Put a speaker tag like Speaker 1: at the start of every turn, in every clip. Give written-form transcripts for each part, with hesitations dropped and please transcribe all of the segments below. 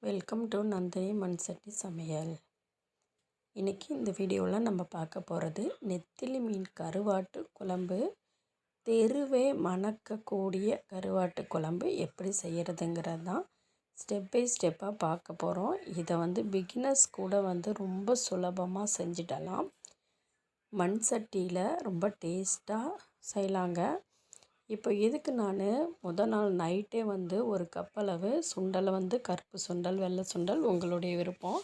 Speaker 1: Welcome to Nandini மண்சட்டி சமையல். இன்றைக்கி இந்த வீடியோவில் நம்ம பார்க்க போகிறது நெத்திலி மீன் கருவாட்டு குழம்பு. தெருவே மணக்கக்கூடிய கருவாட்டு குழம்பு எப்படி செய்கிறதுங்கிறது தான் ஸ்டெப் பை ஸ்டெப்பாக பார்க்க போகிறோம். இதை பிகினர்ஸ் கூட ரொம்ப சுலபமாக செஞ்சிடலாம். மண் சட்டியில் ரொம்ப டேஸ்ட்டாக செய்யலாங்க. இப்போ இதுக்கு நான் முதல் நாள் நைட்டே ஒரு கப் அளவு சுண்டலை கருப்பு சுண்டல், வெள்ளை சுண்டல் உங்களுடைய விருப்பம்.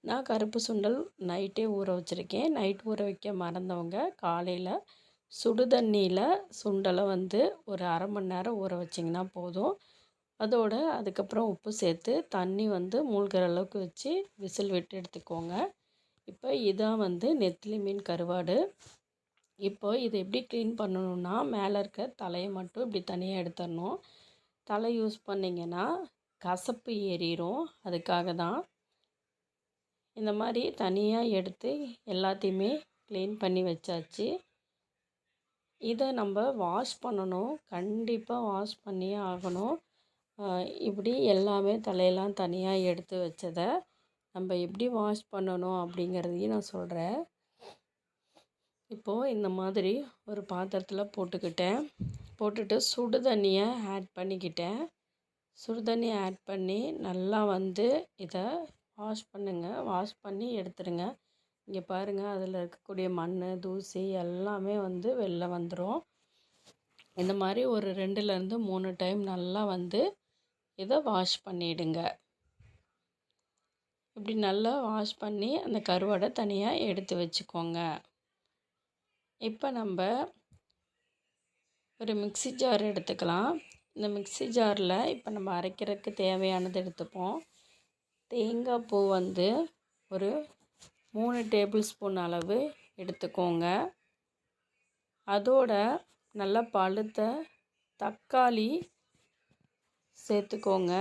Speaker 1: நான் கருப்பு சுண்டல் நைட்டே ஊற வச்சுருக்கேன். நைட் ஊற வைக்க மறந்தவங்க காலையில் சுடுதண்ணியில் சுண்டலை ஒரு அரை மணி நேரம் ஊற வச்சிங்கன்னா போதும். அதுக்கப்புறம் உப்பு சேர்த்து தண்ணி மூழ்கிற அளவுக்கு வச்சு விசில் விட்டு எடுத்துக்கோங்க. இப்போ இதான் நெத்திலி மீன் கருவாடு. இப்போது இதை எப்படி க்ளீன் பண்ணணுன்னா, மேலே இருக்க தலையை மட்டும் இப்படி தனியாக எடுத்துடணும். தலை யூஸ் பண்ணிங்கன்னா கசப்பு ஏறிடும். அதுக்காக தான் இந்த மாதிரி தனியாக எடுத்து எல்லாத்தையுமே க்ளீன் பண்ணி வச்சாச்சு. இதை நம்ம வாஷ் பண்ணணும், கண்டிப்பாக வாஷ் பண்ணியே ஆகணும். இப்படி எல்லாமே தலையெல்லாம் தனியாக எடுத்து வச்சதை நம்ம எப்படி வாஷ் பண்ணணும் அப்படிங்கிறதையும் நான் சொல்கிறேன். இப்போது இந்த மாதிரி ஒரு பாத்திரத்தில் போட்டுட்டு சுடு தண்ணியை ஆட் பண்ணிக்கிட்டேன். சுடு தண்ணியை ஆட் பண்ணி நல்லா இதை வாஷ் பண்ணுங்கள். வாஷ் பண்ணி எடுத்துடுங்க. இங்கே பாருங்கள், அதில் இருக்கக்கூடிய மண், தூசி எல்லாமே வெளில வந்துடும். இந்த மாதிரி ஒரு 2லேருந்து 3 டைம் நல்லா இதை வாஷ் பண்ணிவிடுங்க. இப்படி நல்லா வாஷ் பண்ணி அந்த கருவாடை தனியாக எடுத்து வச்சுக்கோங்க. இப்போ நம்ம ஒரு மிக்ஸி ஜார் எடுத்துக்கலாம். இந்த மிக்ஸி ஜாரில் இப்போ நம்ம அரைக்கிறதுக்கு தேவையானது எடுத்துப்போம். தேங்காய் பூ ஒரு 3 டேபிள் ஸ்பூன் அளவு எடுத்துக்கோங்க. அதோட நல்லா பழுத்த தக்காளி சேர்த்துக்கோங்க.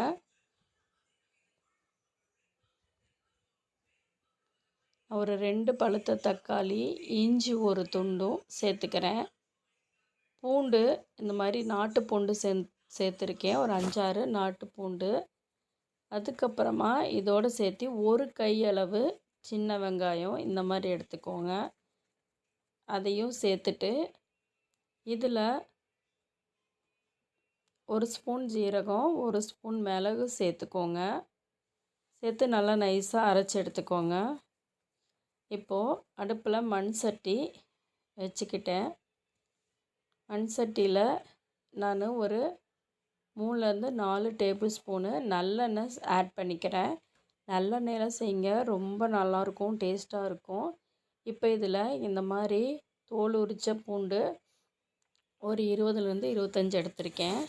Speaker 1: ஒரு 2 பழுத்த தக்காளி, இஞ்சி ஒரு துண்டும் சேர்த்துக்கிறேன். பூண்டு இந்த மாதிரி நாட்டு பூண்டு சேர்த்துருக்கேன், ஒரு 5-6 நாட்டு பூண்டு. அதுக்கப்புறமா இதோடு சேர்த்து ஒரு கையளவு சின்ன வெங்காயம் இந்த மாதிரி எடுத்துக்கோங்க. அதையும் சேர்த்துட்டு இதில் 1 ஸ்பூன் ஜீரகம், 1 ஸ்பூன் மிளகு சேர்த்துக்கோங்க. சேர்த்து நல்லா நைஸாக அரைச்சி எடுத்துக்கோங்க. இப்போது அடுப்பில் மண் சட்டி வச்சுக்கிட்டேன். மண் சட்டியில் நான் ஒரு 3லேருந்து 4 டேபிள் ஸ்பூனு நல்லெண்ணெய் ஆட் பண்ணிக்கிறேன். நல்லெண்ணெயில் செய்யுங்க, ரொம்ப நல்லாயிருக்கும், டேஸ்ட்டாக இருக்கும். இப்போ இதில் இந்த மாதிரி தோல் உரித்த பூண்டு ஒரு 20லேருந்து 25 எடுத்திருக்கேன்.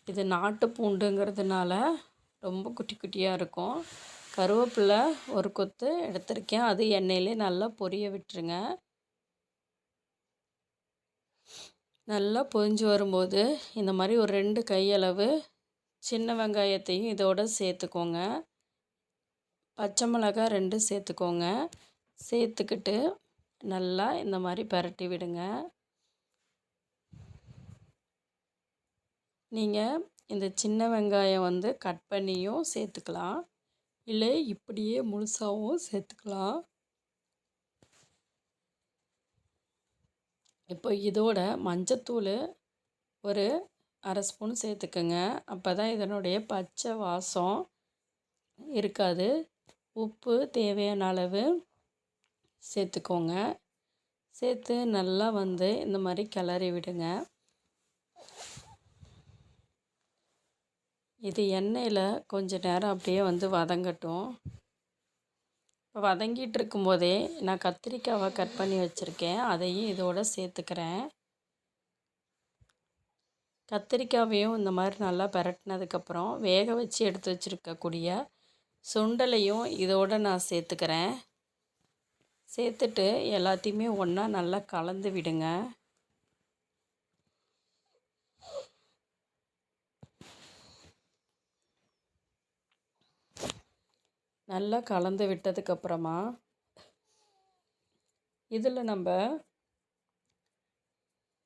Speaker 1: இது நாட்டு பூண்டுங்கிறதுனால ரொம்ப குட்டி குட்டியாக இருக்கும். கருவேப்பிலை ஒரு கொத்து எடுத்திருக்கேன், அது எண்ணெயிலே நல்லா பொரிய விட்டுருங்க. நல்லா பொரிஞ்சு வரும்போது இந்த மாதிரி ஒரு 2 கையளவு சின்ன வெங்காயத்தையும் இதோடு சேர்த்துக்கோங்க. பச்சை மிளகாய் 2 சேர்த்துக்கோங்க. சேர்த்துக்கிட்டு நல்லா இந்த மாதிரி பரட்டி விடுங்க. நீங்கள் இந்த சின்ன வெங்காயம் கட் பண்ணியும் சேர்த்துக்கலாம், இல்லை இப்படியே முழுசாகவும் சேர்த்துக்கலாம். இப்போ இதோட மஞ்சத்தூள் ஒரு 1/2 ஸ்பூன் சேர்த்துக்கோங்க. அப்போ தான் இதனுடைய பச்சை வாசம் இருக்காது. உப்பு தேவையான அளவு சேர்த்துக்கோங்க. சேர்த்து நல்லா இந்த மாதிரி கிளறி விடுங்க. இது எண்ணெயில் கொஞ்சம் நேரம் அப்படியே வதங்கட்டும். இப்போ வதங்கிட்டு இருக்கும்போதே நான் கத்திரிக்காவை கட் பண்ணி வச்சுருக்கேன், அதையும் இதோடு சேர்த்துக்கிறேன். கத்திரிக்காவையும் இந்த மாதிரி நல்லா பரட்டினதுக்கப்புறம் வேக வச்சு எடுத்து வச்சுருக்கக்கூடிய சுண்டலையும் இதோடு நான் சேர்த்துக்கிறேன். சேர்த்துட்டு எல்லாத்தையுமே ஒன்றா நல்லா கலந்து விடுங்க. நல்லா கலந்து விட்டதுக்கப்புறமா இதில் நம்ம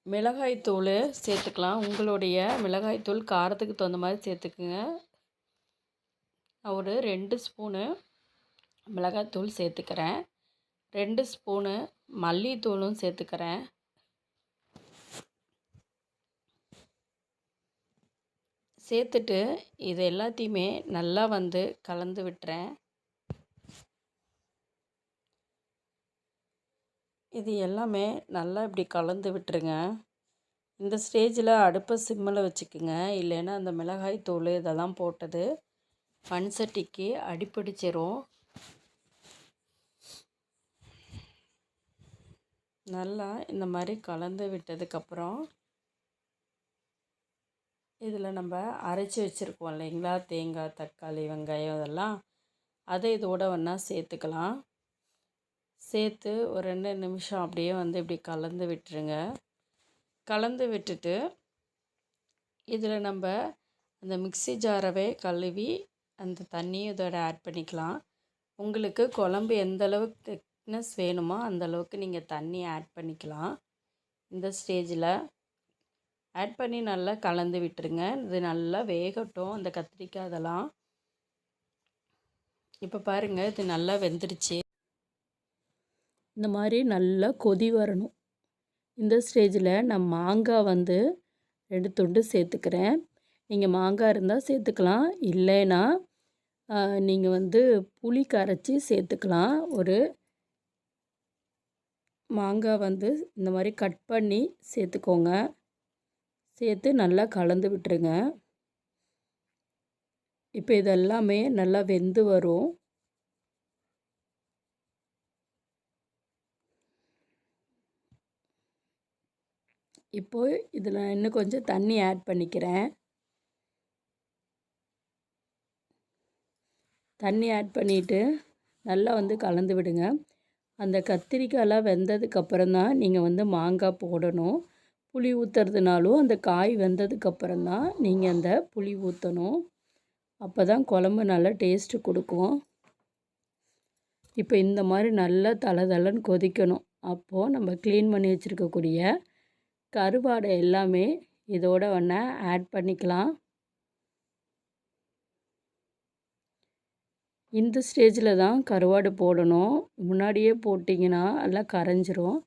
Speaker 1: மிளகாய்த்தூள் சேர்த்துக்கலாம். உங்களுடைய மிளகாய்த்தூள் காரத்துக்கு தகுந்த மாதிரி சேர்த்துக்குங்க. நான் ஒரு 2 ஸ்பூனு மிளகாத்தூள் சேர்த்துக்கிறேன். 2 ஸ்பூனு மல்லித்தூளும் சேர்த்துக்கிறேன். சேர்த்துட்டு இது எல்லாத்தையுமே நல்லா கலந்து விட்டுறேன். இது எல்லாமே நல்லா இப்படி கலந்து விட்டுருங்க. இந்த ஸ்டேஜில் அடுப்பை சிம்மில் வச்சுக்குங்க. இல்லைன்னா அந்த மிளகாய் தூள் இதெல்லாம் போட்டது மண் சட்டிக்கு அடிப்பிடிச்சிரும். நல்லா இந்த மாதிரி கலந்து விட்டதுக்கப்புறம் இதில் நம்ம அரைச்சி வச்சுருக்கோம் இல்லைங்களா, தேங்காய், தக்காளி, வெங்காயம் இதெல்லாம், அதை இதோட ஒன்றா சேர்த்துக்கலாம். சேர்த்து ஒரு 2 நிமிஷம் அப்படியே இப்படி கலந்து விட்டுருங்க. கலந்து விட்டுட்டு இதில் நம்ம அந்த மிக்ஸி ஜாரவே கழுவி அந்த தண்ணியும் இதோட ஆட் பண்ணிக்கலாம். உங்களுக்கு குழம்பு எந்த அளவுக்கு திக்னஸ் வேணுமோ அந்தளவுக்கு நீங்கள் தண்ணி ஆட் பண்ணிக்கலாம். இந்த ஸ்டேஜில் ஆட் பண்ணி நல்லா கலந்து விட்டுருங்க. இது நல்லா வேகட்டும் அந்த கத்திரிக்காய் அதெல்லாம். இப்போ பாருங்கள், இது நல்லா வெந்துடுச்சு. இந்த மாதிரி நல்லா கொதி வரணும். இந்த ஸ்டேஜில் நான் மாங்காய் 2 துண்டு சேர்த்துக்கிறேன். நீங்கள் மாங்காய் இருந்தால் சேர்த்துக்கலாம். இல்லைன்னா நீங்கள் புளி கரைச்சி சேர்த்துக்கலாம். ஒரு மாங்காய் இந்த மாதிரி கட் பண்ணி சேர்த்துக்கோங்க. சேர்த்து நல்லா கலந்து விட்டுருங்க. இப்போ இதெல்லாமே நல்லா வெந்து வரும். இப்போது இதில் இன்னும் கொஞ்சம் தண்ணி ஆட் பண்ணிக்கிறேன். தண்ணி ஆட் பண்ணிவிட்டு நல்லா கலந்து விடுங்க. அந்த கத்திரிக்காயெலாம் வெந்ததுக்கப்புறம் தான் நீங்கள் மாங்காய் போடணும். புளி ஊற்றுறதுனாலும் அந்த காய் வெந்ததுக்கப்புறம் தான் நீங்கள் அந்த புளி ஊற்றணும். அப்போ தான் குழம்பு நல்லா டேஸ்ட்டு கொடுக்கும். இப்போ இந்த மாதிரி நல்லா தளன்னு கொதிக்கணும். அப்போது நம்ம க்ளீன் பண்ணி வச்சுருக்கக்கூடிய கருவாடை எல்லாமே இதோட ஒன்றா ஆட் பண்ணிக்கலாம். இந்த ஸ்டேஜில் தான் கருவாடு போடணும். முன்னாடியே போட்டிங்கன்னா எல்லாம் கரைஞ்சிரும்.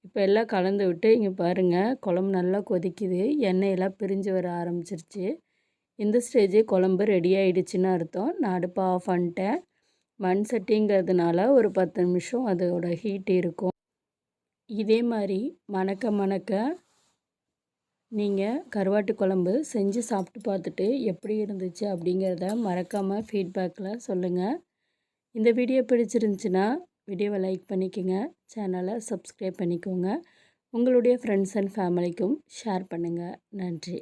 Speaker 1: இப்போ எல்லாம் கலந்து விட்டு இங்கே பாருங்கள், குழம்பு நல்லா கொதிக்குது. எண்ணெயெல்லாம் பிரிஞ்சு வர ஆரம்பிச்சிருச்சு. இந்த ஸ்டேஜே குழம்பு ரெடி ஆகிடுச்சின்னு அர்த்தம். நான் அடுப்பை ஆஃப் பண்ணிட்டேன். மண் சட்டிங்கிறதுனால ஒரு 10 நிமிஷம் அதோட ஹீட் இருக்கும். இதே மாதிரி மணக்க நீங்கள் கருவாட்டு குழம்பு செஞ்சு சாப்பிட்டு பார்த்துட்டு எப்படி இருந்துச்சு அப்படிங்கிறத மறக்காமல் ஃபீட்பேக்கில் சொல்லுங்கள். இந்த வீடியோ பிடிச்சிருந்துச்சின்னா வீடியோவை லைக் பண்ணிக்கோங்க. சேனலை சப்ஸ்கிரைப் பண்ணிக்கோங்க. உங்களுடைய ஃப்ரெண்ட்ஸ் அண்ட் ஃபேமிலிக்கும் ஷேர் பண்ணுங்கள். நன்றி.